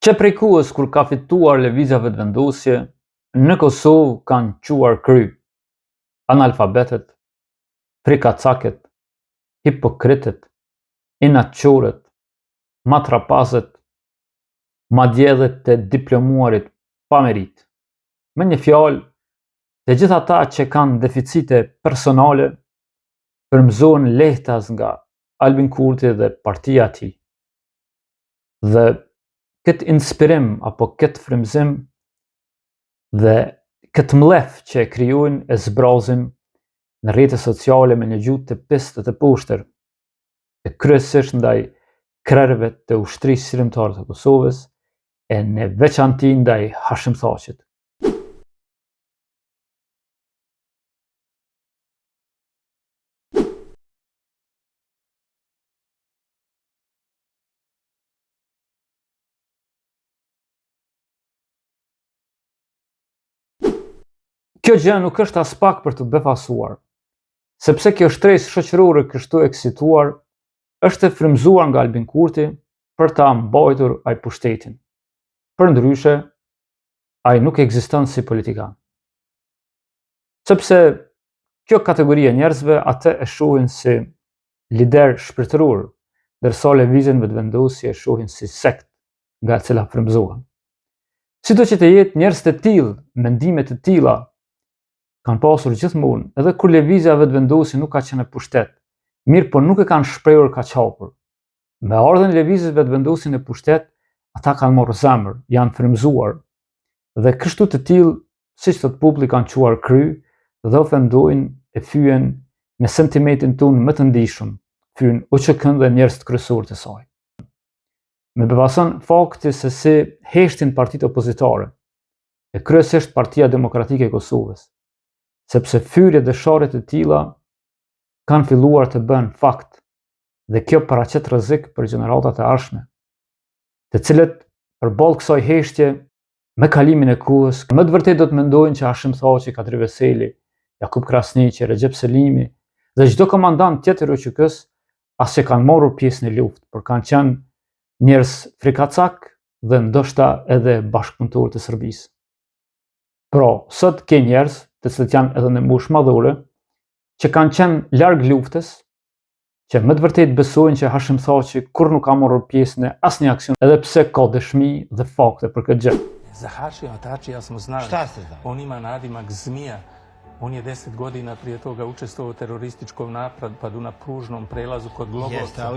Që prej kohës kur ka fituar lëvizja vetëvendosje, në Kosovë kanë quar kry analfabetet, frikacakët, hipokritët, inatçorët, matrapazët, madje edhe të diplomuarit pa merit. Me një fjalë, të gjithë ata që kanë deficite personale frymëzohen lehtas nga Albin Kurti dhe partia e tij. Dhe këtë inspirim apo këtë frymëzim dhe këtë mlef që e krijojnë e zbrazin në rrjetet sociale me një gjuhë të pistë të poshtër, e kryesisht ndaj krerëve të ushtrisë shërimtare të Kosovës e në veçanti ndaj Hashim Thaqit. Kjo gjë nuk është as pak për të befasuar, sepse kjo shtresë shoqërore kështu eksituar është e frymëzuar nga Albin Kurti për ta mbajtur ai pushtetin. Përndryshe, ai nuk ekziston si politikan. Sepse kjo kategori e njerëzve atë e shohin si lider shpirtëror, ndërsa lëvizjen vetëvendosje e shohin si sekt nga e cila frymëzohen. Sido që të jetë, njerëz të tillë, mendime të tilla kanë pasur gjithmonë, edhe kur lëvizja vetëvendosje nuk ka qenë në pushtet, mirë po nuk e kanë shprehur kaq hapur. Me ardhen lëvizjes vetëvendosje në pushtet, ata kanë marrë zemër, janë frymëzuar, dhe kështu të tillë, siç thot populli, kanë quar kry dhe ofendojnë e fyen në sentimentin tonë më të ndihshëm, fyen OÇK-n dhe njerëz të kryesorë të saj. Me befason fakti se si heshtin partitë opozitare, e kryesisht Partia Demokratike e Kosovës, sepse fyrje dëshare të tilla kanë filluar të bëhen fakt dhe kjo paraqet rrezik për gjeneratat e ardhshme, të cilët përballë kësaj heshtje me kalimin e kohës më të vërtetë do të mendojnë që Hashim Thaqi, Kadri Veseli, Jakub Krasniqi, Recep Selimi dhe çdo komandant tjetër i OÇK-s as që kanë marrur pjesë në luftë, por kanë qenë njerëz frikacak dhe ndoshta edhe bashkëpunëtorë të Serbisë. Pra, sot ke njerëz të cilët janë edhe në moshë madhore, që kanë qenë larg luftës, që më të vërtetë besojnë që Hashim Thaqi kur nuk ka marrur pjesë në asnjë aksion, edhe pse ka dëshmi dhe fakte për këtë gjë. Za Hashima Thaçi ja smo znali. Šta ste znali? On ima nadimak Zmija. On je 10 godina prije toga učestvovao u terorističkom napadu na pružnom prelazu kod Glogovca.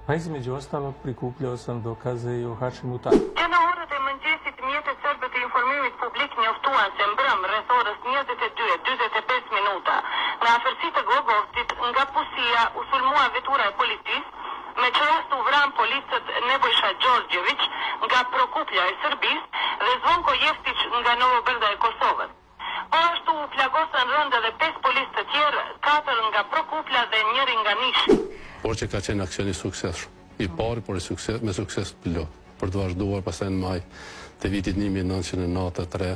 Pa između ostalog prikupljao sam dokaze i o Hashimu Thaçi. Orët e mëngjesit mjetet serbe të informimit publik njoftuan se mbrëm rreth orës 22:45 minuta në afërsi të Glogovcit nga Pusia u sulmua vetura e policisë, me që rast u vran policët Nebojša Đorđević nga Prokuplja e Serbisë dhe Zvonko Jeftić nga Novo Brdo e Kosovës. Po ashtu u plagosën rënd edhe 5 policë të tjerë, 4 nga Prokuplja dhe 1 nga Nishi. Por që ka qenë aksion i suksesshëm, i pari, por me sukses plot, për të vazhduar pastaj në maj të vitit 1993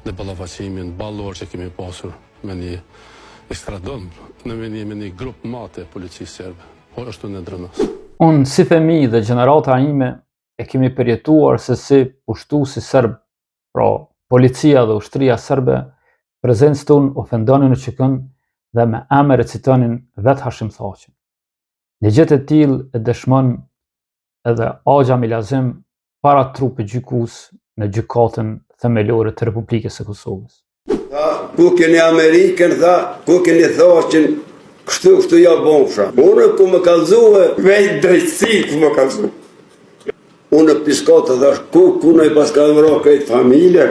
në ballafaqimin ballor që kemi pasur me një estradon, me një grup mate policisë serbe, por ashtu në Drënas. Unë si fëmijë dhe gjenerata ime e kemi përjetuar se si pushtuesi serb, pra policia dhe ushtria serbe, prezencë tonë ofendonin OÇK-n dhe me emër e citonin vetë Hashim Thaqin. Një gjë e tillë e dëshmon edhe Axha Milazim para trupit gjykues në gjykatën themelore të Republikës së Kosovës. Ku keni Amerikën, ku keni Thaqin, kështu ja bofsha. Unë ku më kallëzue, vetë drejtësi ku më kallëzue. Unë piskatë dhe ku në i paska vëra këtë familje.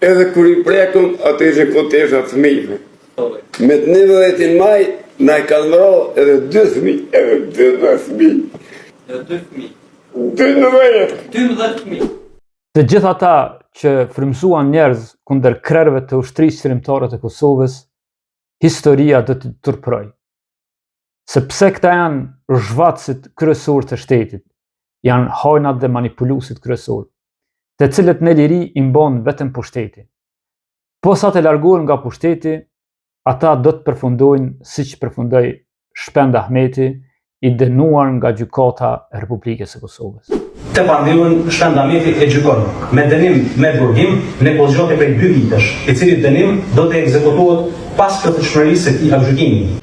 Edhe kur i prekëm, atë ishe kotesha fëmijëve. Me të 19 maj, na i kanë vëra edhe 2 fëmijë, edhe 2 fëmijë. Edhe 2 fëmijë. 12 fëmijë. Të gjithë ata që frymëzuan njerëz kundër krerëve të ushtrisë shërimtare të Kosovës, historia do të turproj. Sepse këta janë zhvatësit kryesor të shtetit, janë hajnat dhe manipuluesit kryesor, të cilët në liri i mban vetëm pushteti. Po sa të largohen nga pushteti, ata do të përfundojnë siç përfundoi Shpend Ahmeti, i dënuar nga gjykata e Republikës së Kosovës. Të pandiun shpendameti e gjykon me dënim me burgim në kozgjote prej 2 vitesh, i cili dënim do të ekzekutohet pas plotësisë së këtij gjykimi.